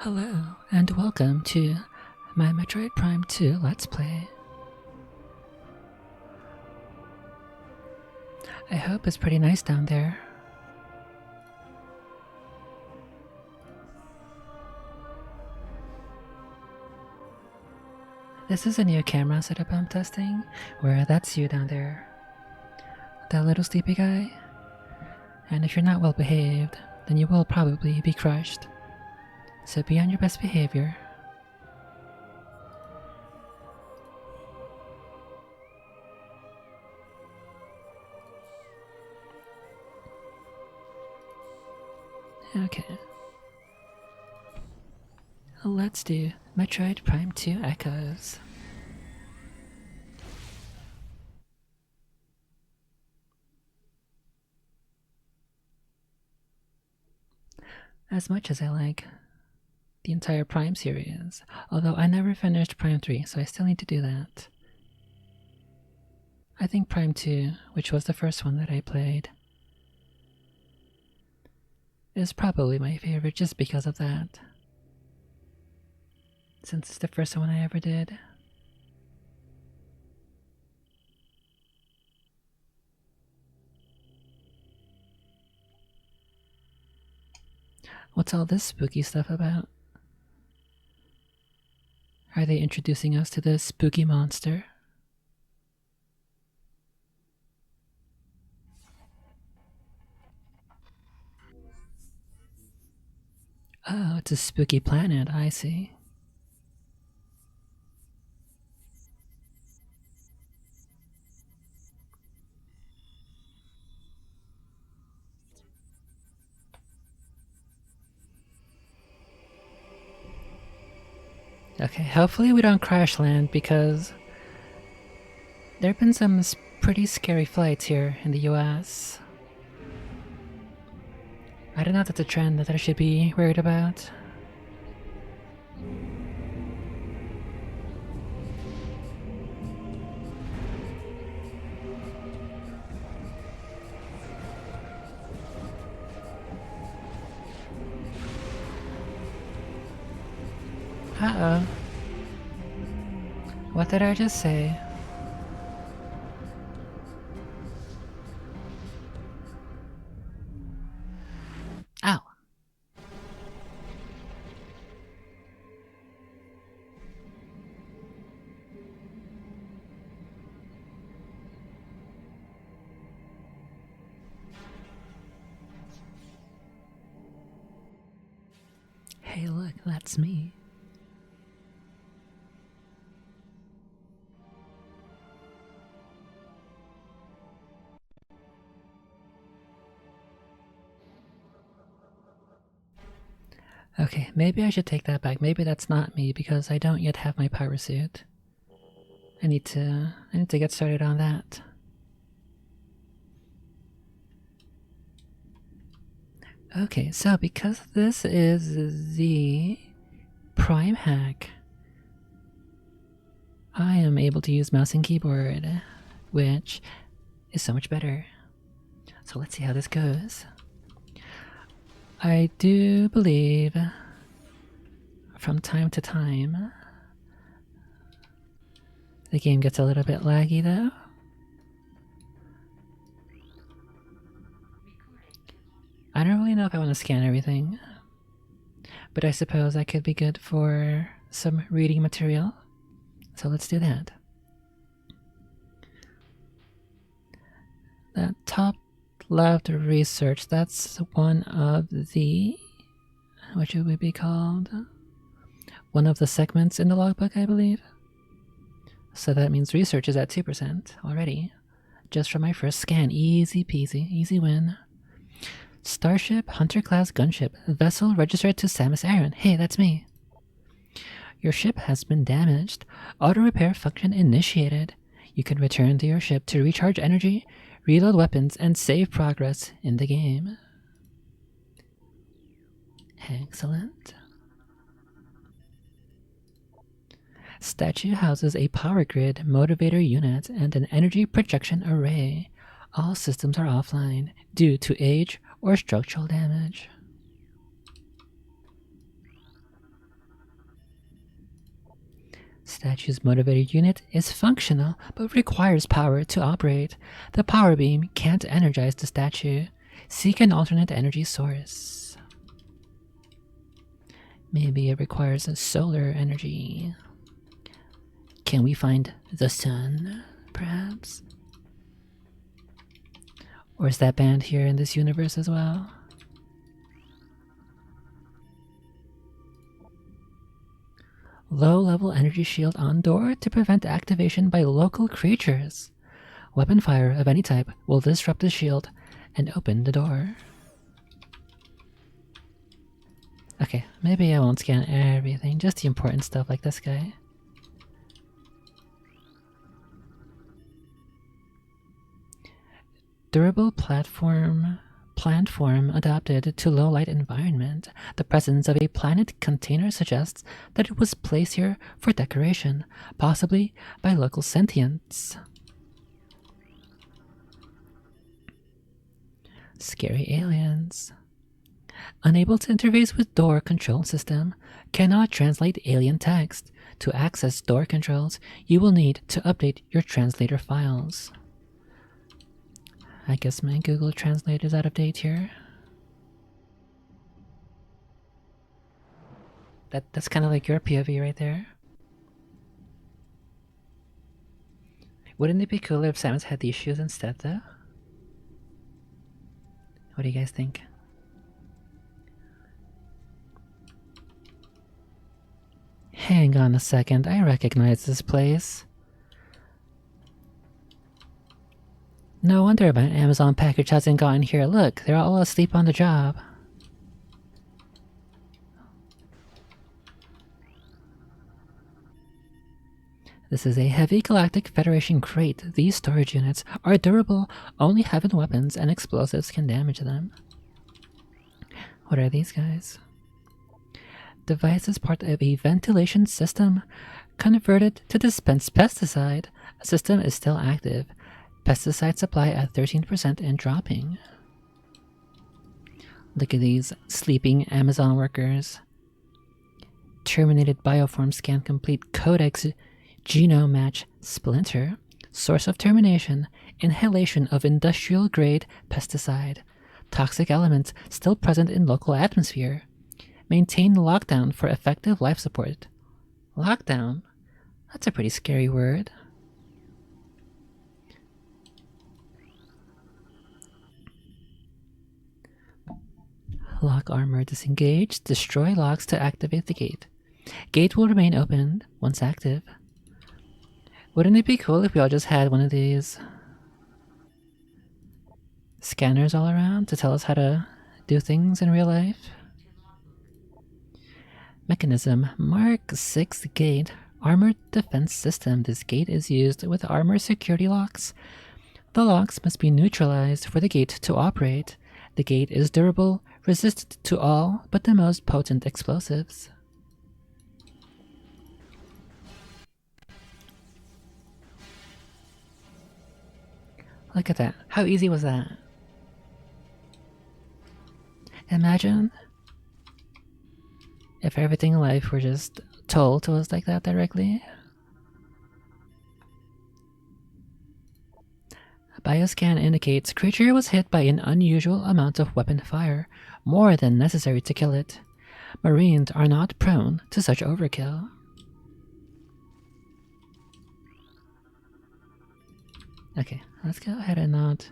Hello, and welcome to my Metroid Prime 2 Let's Play. I hope it's pretty nice down there. This is a new camera setup I'm testing, where that's you down there. That little sleepy guy. And if you're not well behaved, then you will probably be crushed. So be on your best behavior. Okay. Let's do Metroid Prime 2 Echoes. As much as I like the entire Prime series, although I never finished Prime 3, so I still need to do that. I think Prime 2, which was the first one that I played, is probably my favorite just because of that. Since it's the first one I ever did. What's all this spooky stuff about? Are they introducing us to this spooky monster? Oh, it's a spooky planet, I see. Okay, hopefully we don't crash land because there have been some pretty scary flights here in the US. I don't know if that's a trend that I should be worried about. Uh-oh. What did I just say? Ow. Hey look, that's me. Okay, maybe I should take that back. Maybe that's not me because I don't yet have my power suit. I need to get started on that. Okay, so because this is the Prime hack, I am able to use mouse and keyboard, which is so much better. So let's see how this goes. I do believe from time to time the game gets a little bit laggy though. I don't really know if I want to scan everything, but I suppose that could be good for some reading material. So let's do that. That top left research, that's one of the, what should it be called? One of the segments in the logbook, I believe. So that means research is at 2% already. Just from my first scan. Easy peasy, easy win. Starship, Hunter class gunship, vessel registered to Samus Aran. Hey, that's me. Your ship has been damaged. Auto repair function initiated. You can return to your ship to recharge energy, reload weapons, and save progress in the game. Excellent. Statue houses a power grid, motivator unit, and an energy projection array. All systems are offline due to age or structural damage. Statue's motivator unit is functional, but requires power to operate. The power beam can't energize the statue. Seek an alternate energy source. Maybe it requires a solar energy. Can we find the sun, perhaps? Or is that banned here in this universe as well? Low-level energy shield on door to prevent activation by local creatures. Weapon fire of any type will disrupt the shield and open the door. Okay, maybe I won't scan everything, just the important stuff like this guy. Durable plant form adapted to low light environment. The presence of a planet container suggests that it was placed here for decoration, possibly by local sentients. Scary aliens. Unable to interface with door control system, cannot translate alien text. To access door controls, you will need to update your translator files. I guess my Google Translate is out of date here. That's kind of like your POV right there. Wouldn't it be cooler if Samus had these shoes instead, though? What do you guys think? Hang on a second, I recognize this place. No wonder my Amazon package hasn't gotten here. Look, they're all asleep on the job. This is a heavy Galactic Federation crate. These storage units are durable. Only heaven weapons and explosives can damage them. What are these guys? Device is part of a ventilation system. Converted to dispense pesticide. The system is still active. Pesticide supply at 13% and dropping. Look at these sleeping Amazon workers. Terminated bioform scan complete. Codex genome match splinter. Source of termination. Inhalation of industrial grade pesticide. Toxic elements still present in local atmosphere. Maintain lockdown for effective life support. Lockdown? That's a pretty scary word. Lock armor disengaged. Destroy locks to activate the gate. Gate will remain open once active. Wouldn't it be cool if we all just had one of these scanners all around to tell us how to do things in real life? Mechanism. Mark 6 gate. Armored defense system. This gate is used with armor security locks. The locks must be neutralized for the gate to operate. The gate is durable, resistant to all but the most potent explosives. Look at that. How easy was that? Imagine if everything in life were just told to us like that directly. Bioscan indicates creature was hit by an unusual amount of weapon fire, more than necessary to kill it. Marines are not prone to such overkill. Okay, let's go ahead and not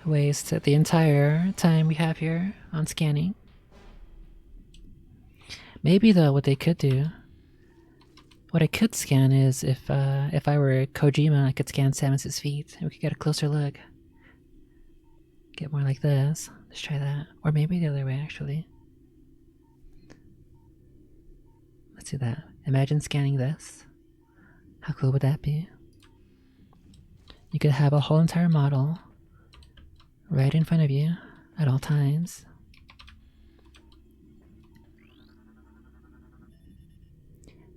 waste the entire time we have here on scanning. Maybe though, what they could do, what I could scan is if I were Kojima, I could scan Samus's feet and we could get a closer look. Get more like this. Let's try that. Or maybe the other way, actually. Let's do that. Imagine scanning this. How cool would that be? You could have a whole entire model right in front of you at all times.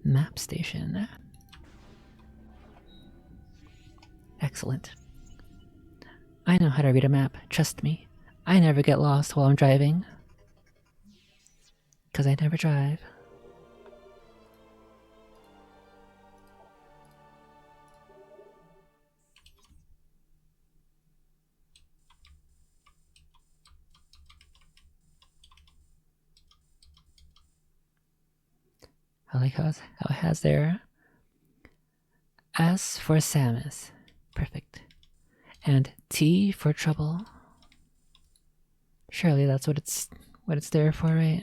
Map station. Excellent. I know how to read a map, trust me. I never get lost while I'm driving. Because I never drive. I like how it has there. S for Samus. Perfect. And T for trouble. Surely that's what it's there for, right?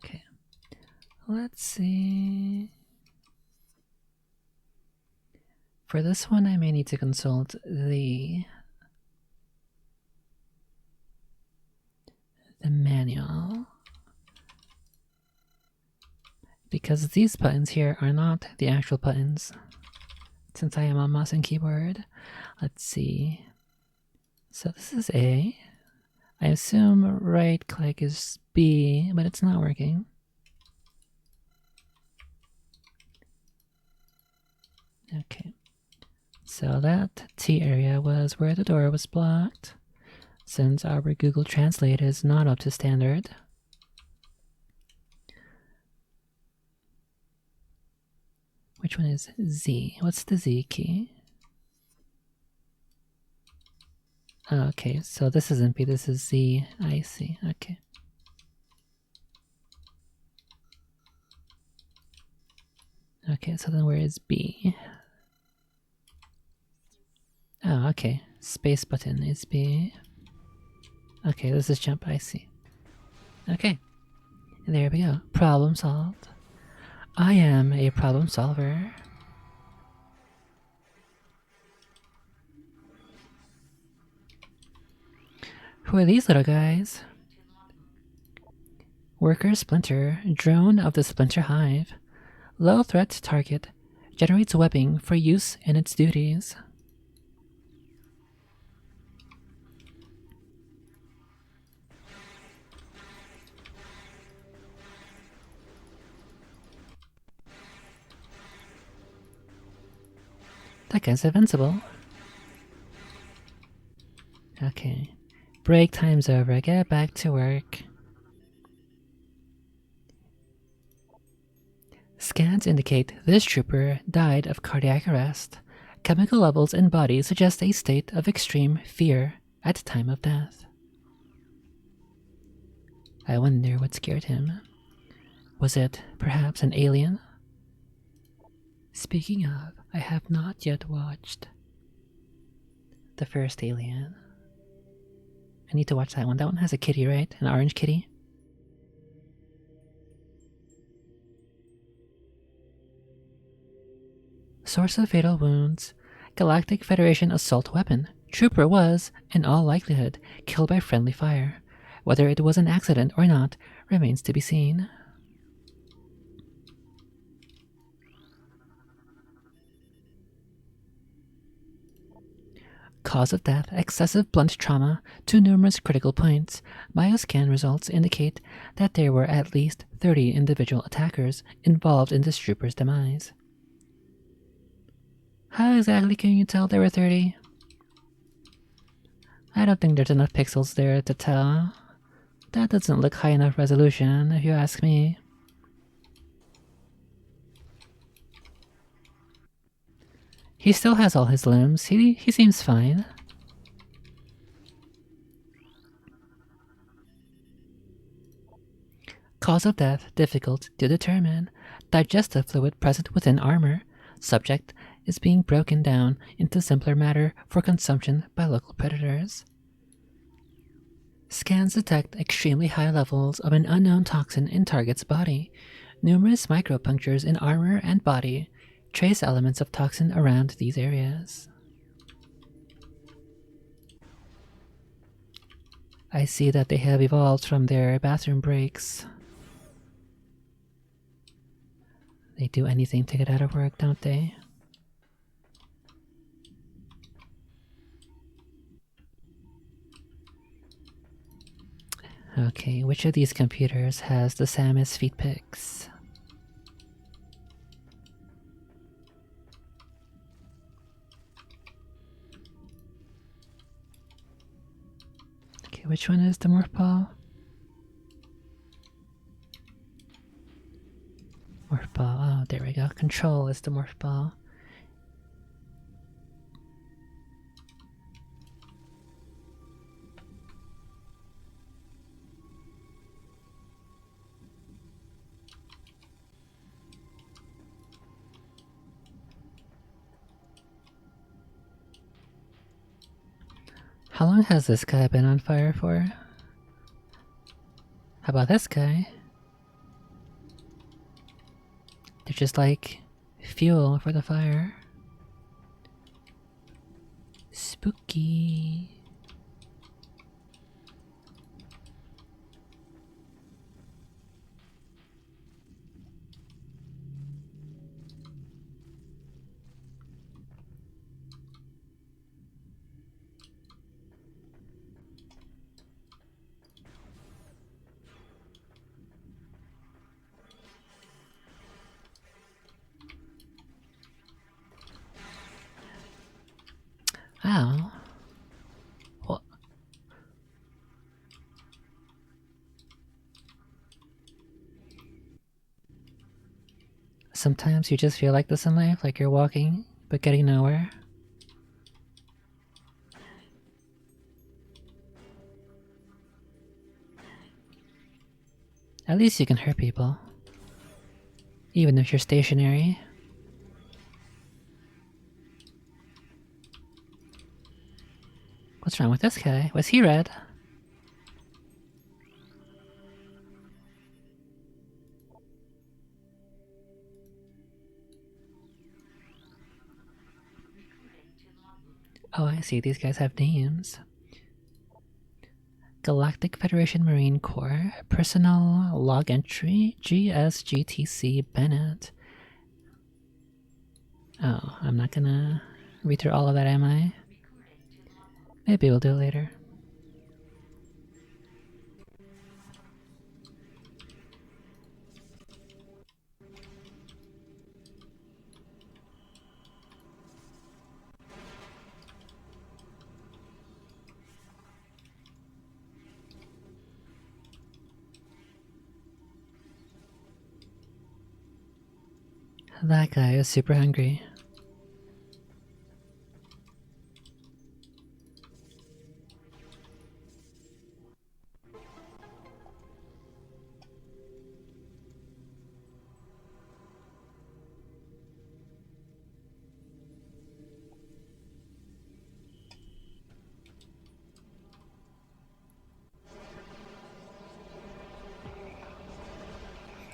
Okay. Let's see. For this one, I may need to consult the manual. Because these buttons here are not the actual buttons. Since I am on mouse and keyboard. Let's see. So this is A. I assume right click is B, but it's not working. Okay. So that T area was where the door was blocked. Since our Google Translate is not up to standard. Which one is Z? What's the Z key? Okay, so this isn't B, this is Z. I see, okay. Okay, so then where is B? Oh, okay. Space button is B. Okay, this is jump, I see. Okay, there we go. Problem solved. I am a problem solver. Who are these little guys? Worker Splinter, drone of the Splinter Hive. Low threat target, generates webbing for use in its duties. That guy's invincible. Okay. Break time's over. Get back to work. Scans indicate this trooper died of cardiac arrest. Chemical levels in body suggest a state of extreme fear at time of death. I wonder what scared him. Was it perhaps an alien? Speaking of, I have not yet watched the first Alien. I need to watch that one. That one has a kitty, right? An orange kitty? Source of fatal wounds. Galactic Federation assault weapon. Trooper was, in all likelihood, killed by friendly fire. Whether it was an accident or not remains to be seen. Cause of death, excessive blunt trauma to numerous critical points. Bioscan results indicate that there were at least 30 individual attackers involved in this trooper's demise. How exactly can you tell there were 30? I don't think there's enough pixels there to tell. That doesn't look high enough resolution, if you ask me. He still has all his limbs. He seems fine. Cause of death difficult to determine. Digestive fluid present within armor. Subject is being broken down into simpler matter for consumption by local predators. Scans detect extremely high levels of an unknown toxin in target's body. Numerous micropunctures in armor and body trace elements of toxin around these areas. I see that they have evolved from their bathroom breaks. They do anything to get out of work, don't they? Okay, which of these computers has the Samus feet pics? Okay, which one is the morph ball? Morph ball, oh, there we go. Control is the morph ball. How long has this guy been on fire for? How about this guy? They're just like fuel for the fire. Spooky. Ow. What? Sometimes you just feel like this in life, like you're walking, but getting nowhere. At least you can hurt people. Even if you're stationary. What's wrong with this guy? Was he red? Oh, I see. These guys have names. Galactic Federation Marine Corps. Personal log entry. GSGTC Bennett. Oh, I'm not gonna read through all of that, am I? Maybe we'll do it later. That guy is super hungry.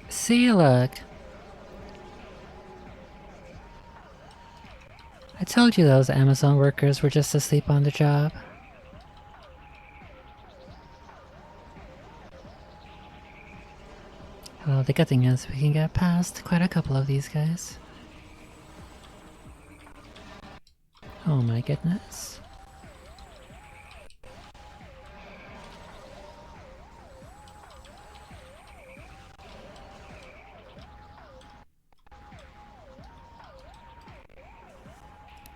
See, look. I told you those Amazon workers were just asleep on the job. Well, the good thing is we can get past quite a couple of these guys. Oh my goodness.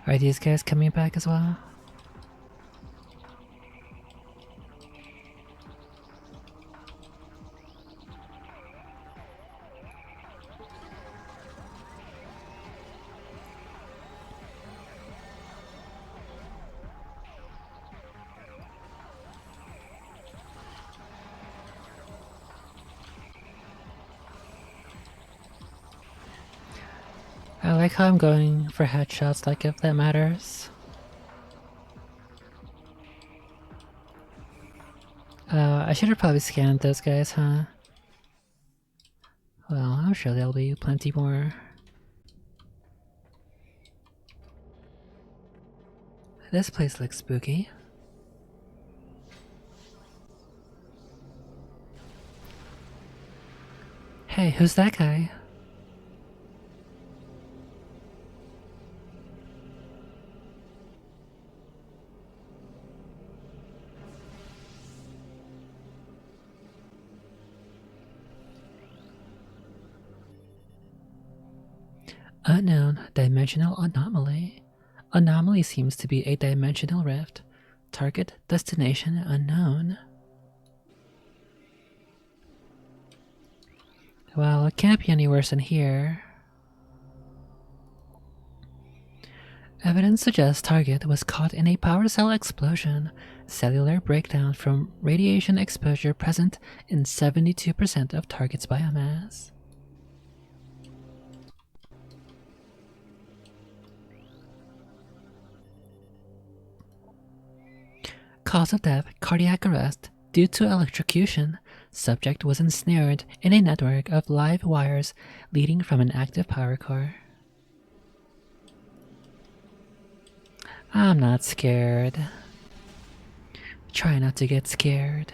Are these guys coming back as well? I like how I'm going for headshots, like if that matters. I should have probably scanned those guys, huh? Well, I'm sure there'll be plenty more. This place looks spooky. Hey, who's that guy? Unknown dimensional anomaly. Anomaly seems to be a dimensional rift. Target destination unknown. Well, it can't be any worse than here. Evidence suggests target was caught in a power cell explosion. Cellular breakdown from radiation exposure present in 72% of target's biomass. Cause of death, cardiac arrest due to electrocution. Subject was ensnared in a network of live wires leading from an active power core. I'm not scared. Try not to get scared.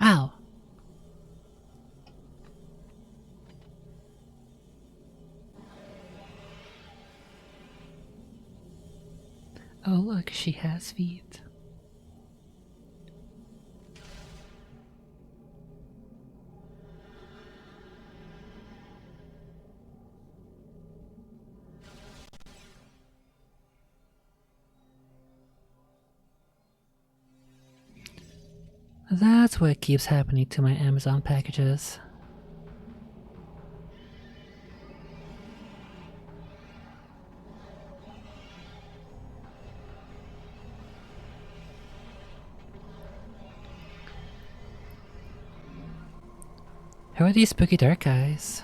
Ow! Oh look, she has feet. That's what keeps happening to my Amazon packages. Who are these spooky dark guys?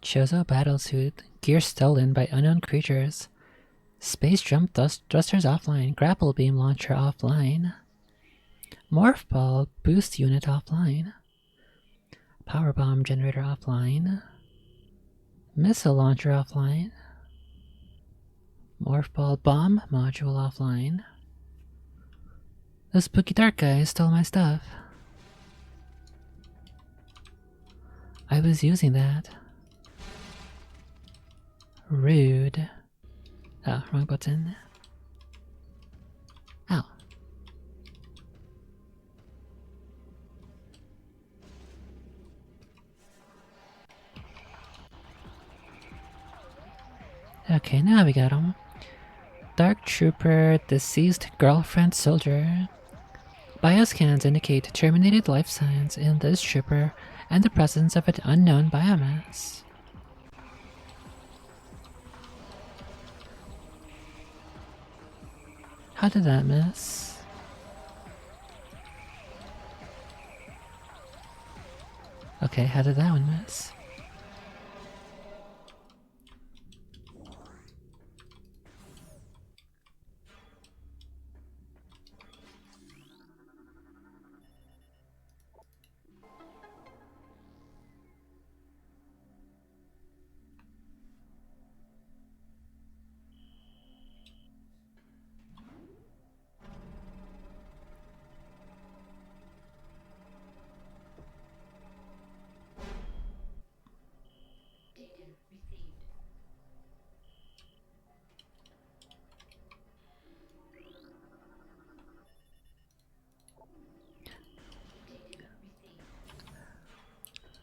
Chozo battlesuit, gear stolen by unknown creatures. Space jump thrusters offline, grapple beam launcher offline. Morph ball boost unit offline. Power bomb generator offline. Missile launcher offline. Morph ball bomb module offline. The spooky dark guy stole my stuff. I was using that. Rude. Oh, wrong button. Ow. Okay, now we got him. Dark Trooper, deceased girlfriend soldier. Bioscans indicate terminated life signs in this trooper and the presence of an unknown biomass. How did that miss? Okay, how did that one miss?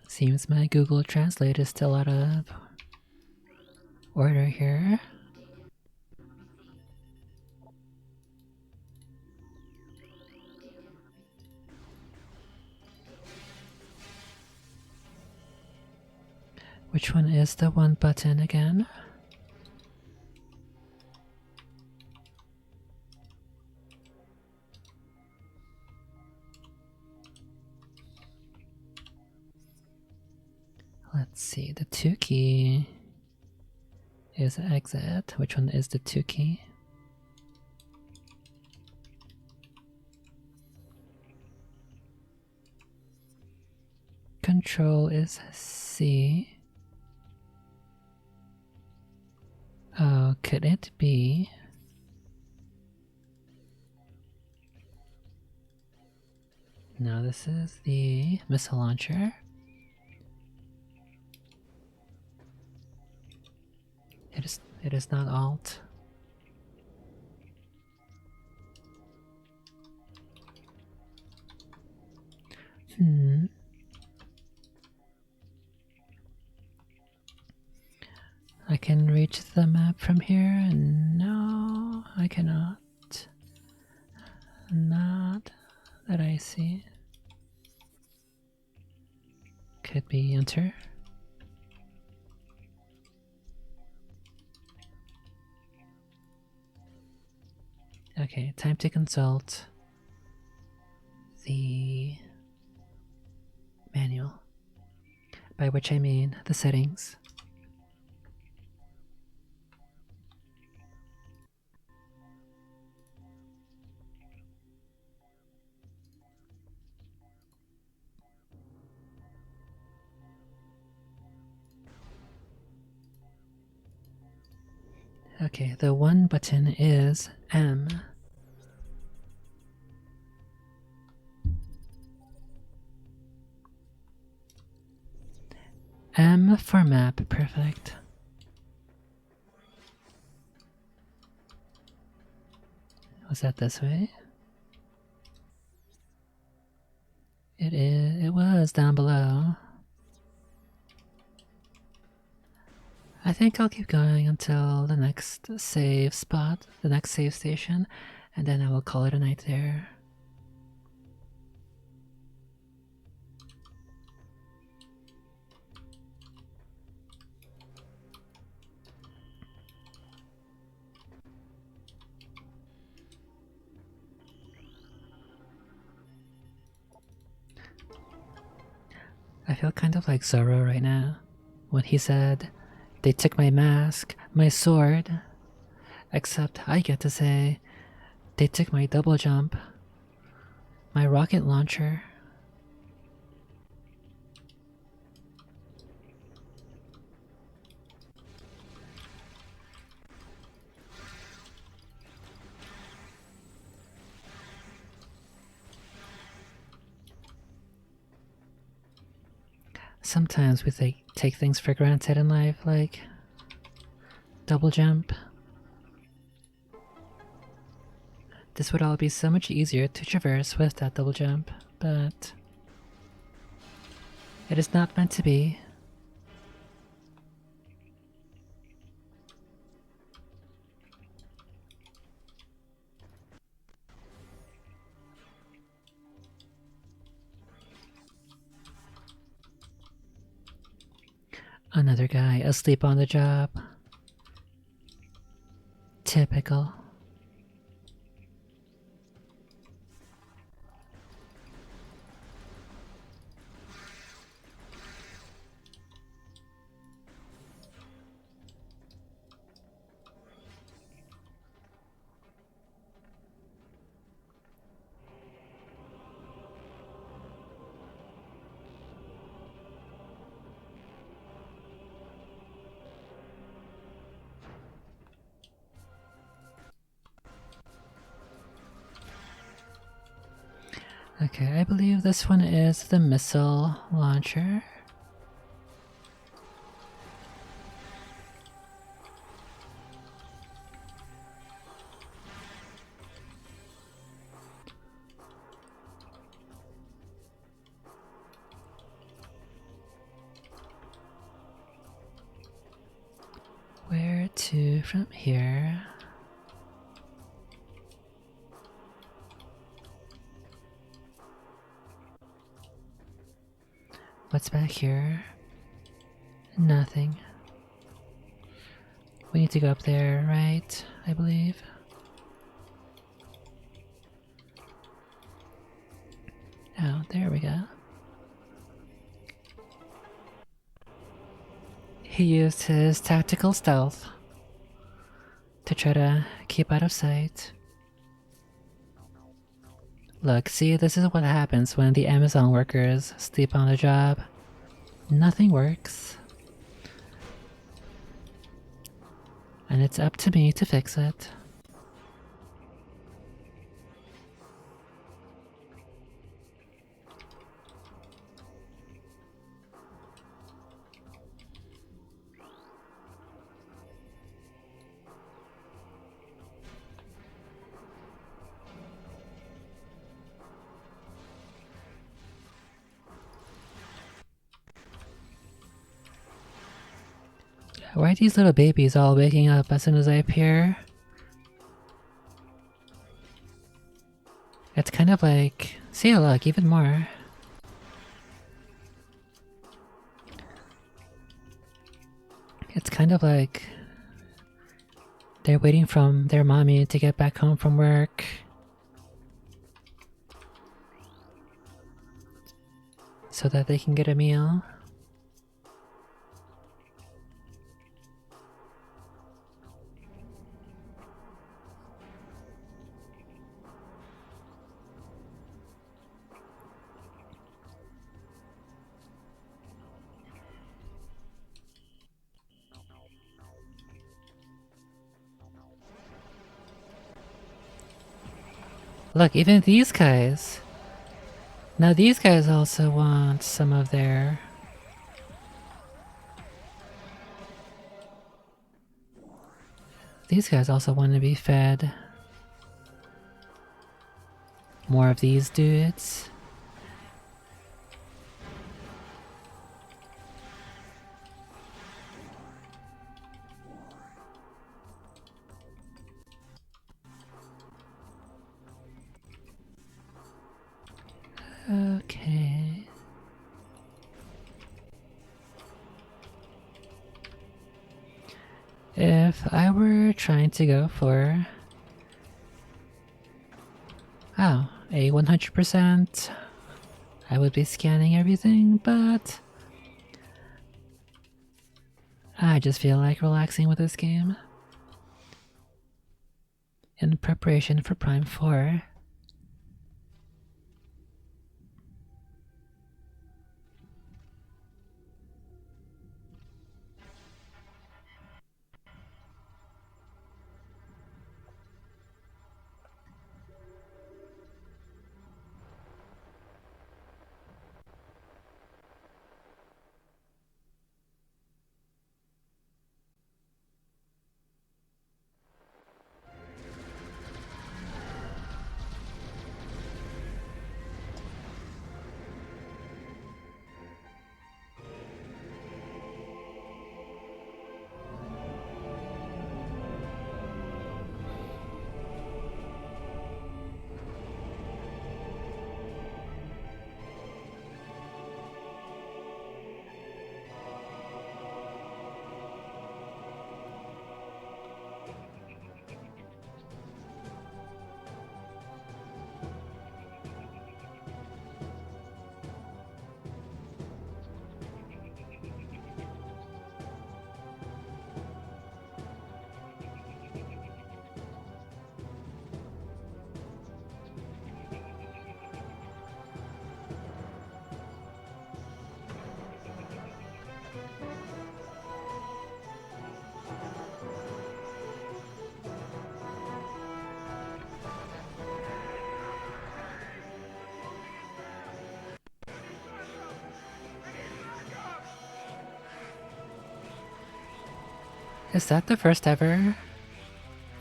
Seems my Google Translate is still out of order here. Which one is the one button again? Let's see, the 2 key. is exit. Which one is the 2 key? Control is C. Oh, could it be? No, this is the missile launcher. It is not Alt. I can reach the map from here. No, I cannot. Not that I see. Could be enter. Okay, time to consult the manual, by which I mean the settings. Okay, the one button is M. M for map, perfect. Was that this way? It was down below. I think I'll keep going until the next save spot, the next save station, and then I will call it a night there. I feel kind of like Zoro right now, when he said, "They took my mask, my sword," except I get to say, "They took my double jump, my rocket launcher." Sometimes we take things for granted in life, like double jump. This would all be so much easier to traverse with that double jump, but it is not meant to be. Another guy asleep on the job. Typical. Okay, I believe this one is the missile launcher. Where to from here? What's back here? Nothing. We need to go up there, right? I believe. Oh, there we go. He used his tactical stealth to try to keep out of sight. Look, see, this is what happens when the Amazon workers sleep on the job. Nothing works. And it's up to me to fix it. Why are these little babies all waking up as soon as I appear? It's kind of like... See, look, even more. It's kind of like... they're waiting for their mommy to get back home from work. So that they can get a meal. Look, even these guys. Now these guys also want some of their... These guys also want to be fed. More of these dudes. Okay. If I were trying to go for... Oh, a 100%, I would be scanning everything, but... I just feel like relaxing with this game. In preparation for Prime 4. Is that the first ever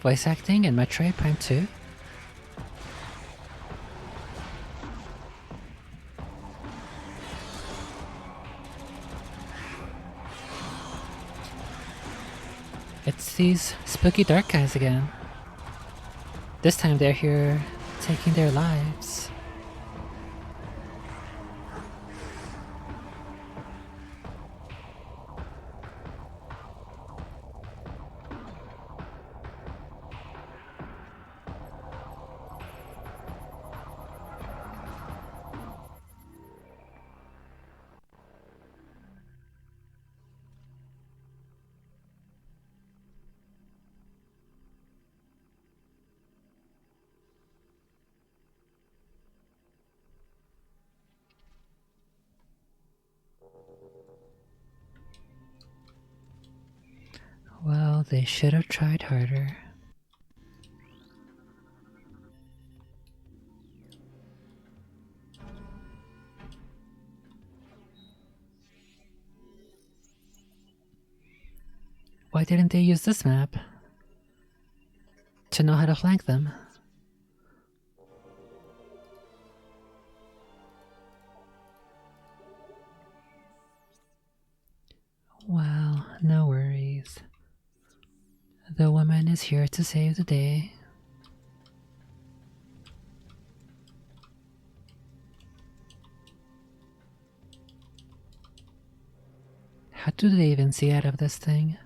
voice acting in Metroid Prime 2? It's these spooky dark guys again. This time they're here taking their lives. Well, they should have tried harder. Why didn't they use this map to know how to flank them? Well, no worries. The woman is here to save the day. How do they even see out of this thing?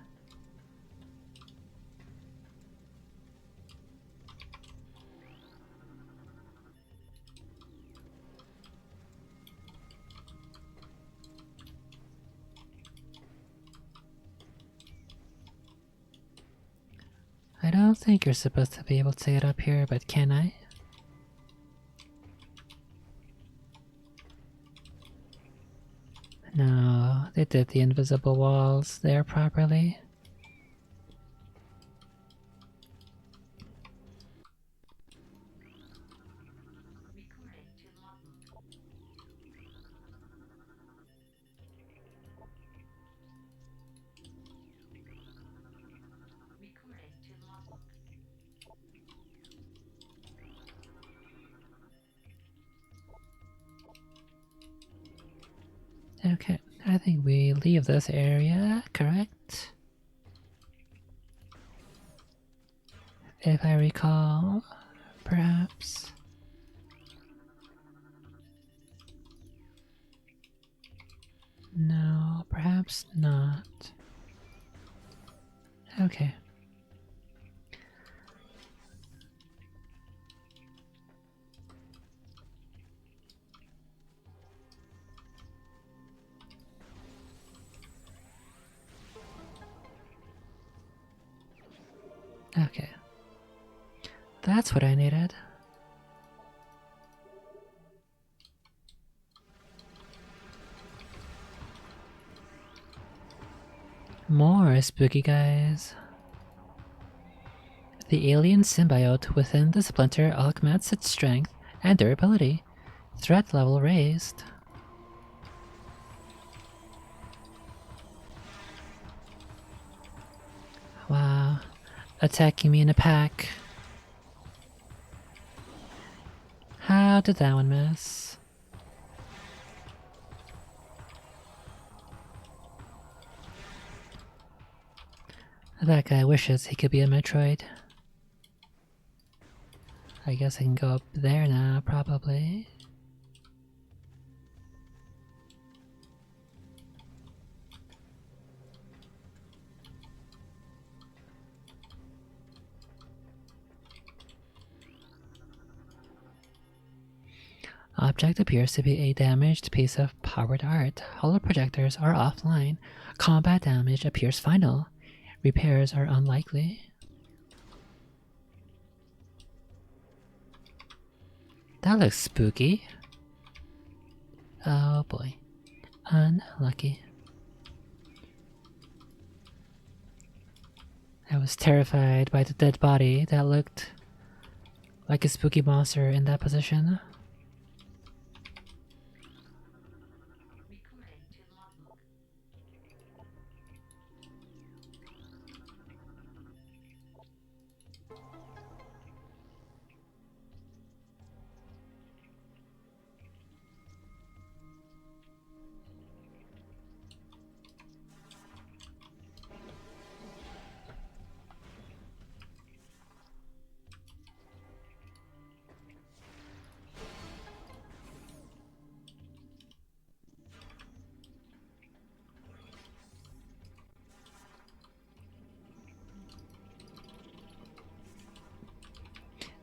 I don't think you're supposed to be able to get up here, but can I? No, they did the invisible walls there properly. Okay, I think we leave this area, correct? If I recall, perhaps. No, perhaps not. Okay. Okay. That's what I needed. More spooky guys. The alien symbiote within the splinter augments its strength and durability. Threat level raised. Wow. Attacking me in a pack. How did that one miss? That guy wishes he could be a Metroid. I guess I can go up there now, probably. Object appears to be a damaged piece of powered art. Holo projectors are offline. Combat damage appears final. Repairs are unlikely. That looks spooky. Oh boy. Unlucky. I was terrified by the dead body that looked like a spooky monster in that position.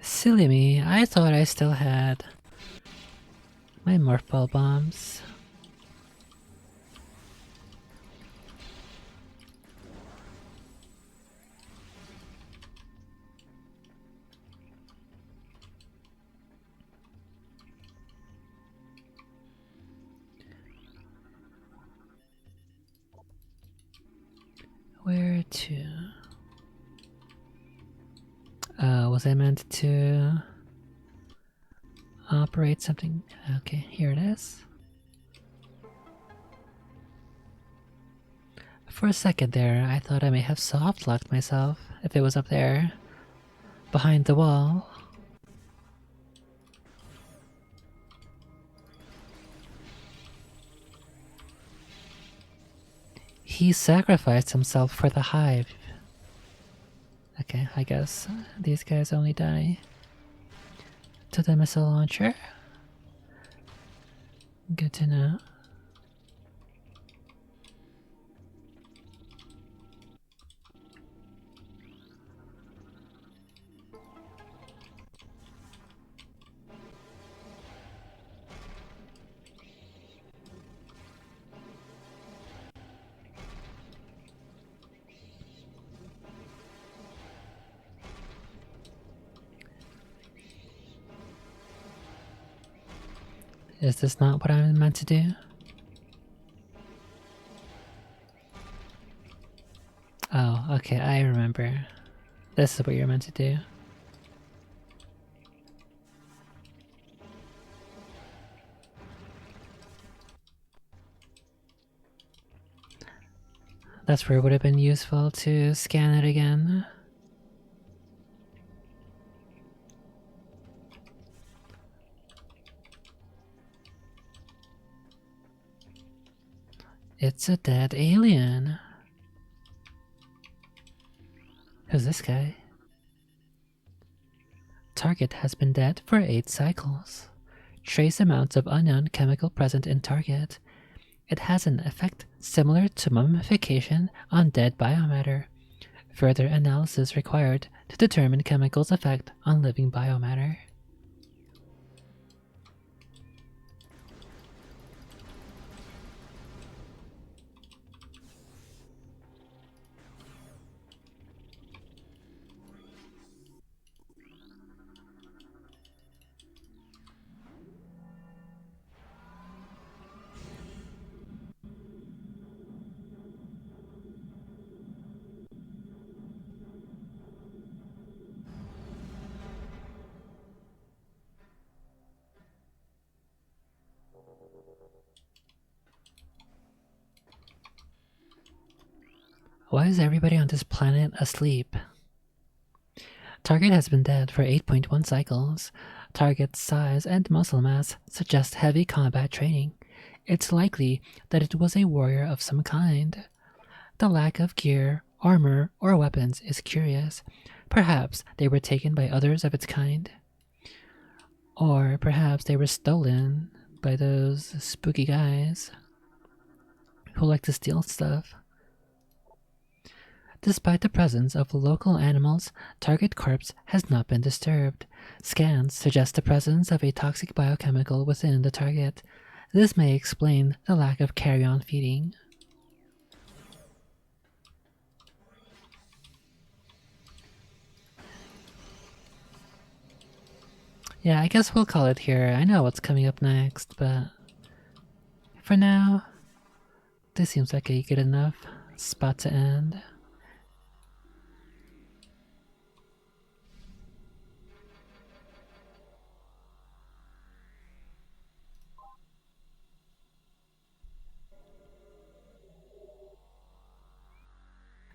Silly me, I thought I still had my morph ball bombs. Where to? Was I meant to operate something? Okay, here it is. For a second there, I thought I may have soft-locked myself if it was up there, behind the wall. He sacrificed himself for the hive. Okay, I guess these guys only die to the missile launcher. Good to know. Is this not what I'm meant to do? Oh, okay, I remember. This is what you're meant to do. That's where it would have been useful to scan it again. It's a dead alien. Who's this guy? Target has been dead for 8 cycles. Trace amounts of unknown chemical present in target. It has an effect similar to mummification on dead biomatter. Further analysis required to determine chemicals' effect on living biomatter. Why is everybody on this planet asleep? Target has been dead for 8.1 cycles. Target's size and muscle mass suggest heavy combat training. It's likely that it was a warrior of some kind. The lack of gear, armor, or weapons is curious. Perhaps they were taken by others of its kind. Or perhaps they were stolen by those spooky guys who like to steal stuff. Despite the presence of local animals, target corpse has not been disturbed. Scans suggest the presence of a toxic biochemical within the target. This may explain the lack of carrion feeding. Yeah, I guess we'll call it here. I know what's coming up next, but for now, this seems like a good enough spot to end.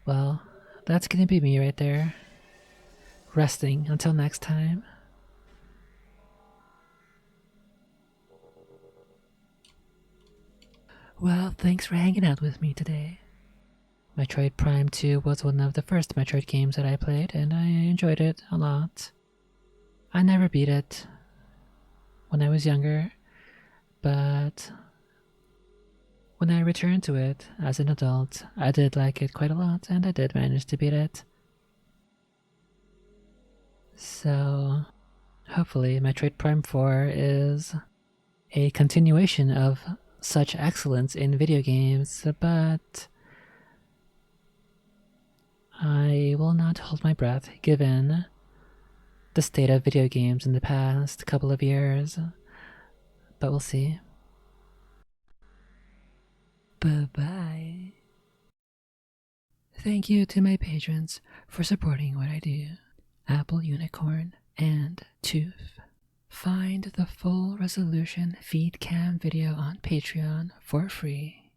Well, that's gonna be me right there. Resting until next time. Well, thanks for hanging out with me today. Metroid Prime 2 was one of the first Metroid games that I played, and I enjoyed it a lot. I never beat it when I was younger, but when I returned to it as an adult, I did like it quite a lot, and I did manage to beat it. So, hopefully, Metroid Prime 4 is a continuation of such excellence in video games, but I will not hold my breath given the state of video games in the past couple of years, but we'll see. Bye-bye. Thank you to my patrons for supporting what I do. Apple Unicorn, and Tooth. Find the full resolution feed cam video on Patreon for free.